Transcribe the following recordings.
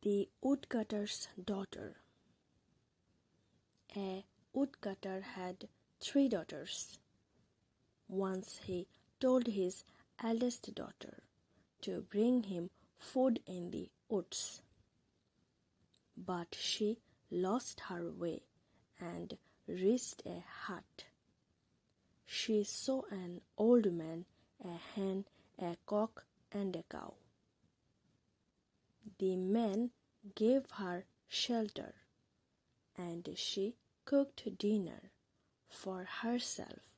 The Woodcutter's Daughter. A woodcutter had 3 daughters. Once he told his eldest daughter to bring him food in the woods. But she lost her way and reached a hut. She saw an old man, a hen, a cock, and a cow. The man gave her shelter, and she cooked dinner for herself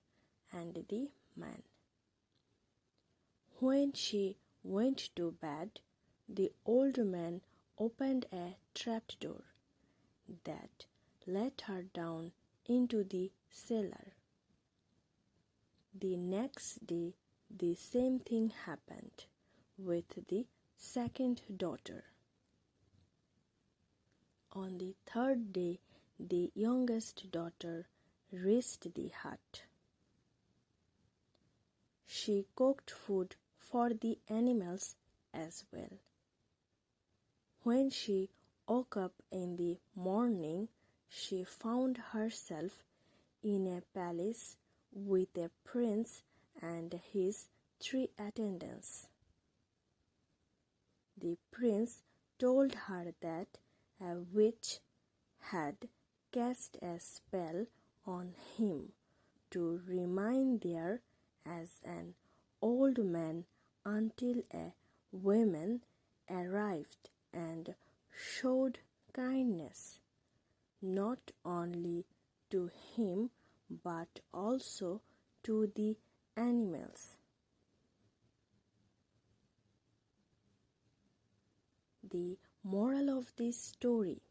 and the man. When she went to bed, the old man opened a trapdoor that let her down into the cellar. The next day, the same thing happened with the second daughter. On the third day, the youngest daughter reached the hut. She cooked food for the animals as well. When she woke up in the morning, she found herself in a palace with a prince and his 3 attendants. The prince told her that a witch had cast a spell on him to remain there as an old man until a woman arrived and showed kindness not only to him but also to the animals. The moral of this story: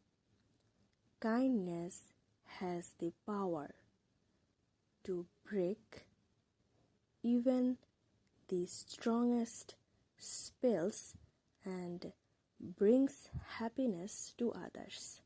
kindness has the power to break even the strongest spells and brings happiness to others.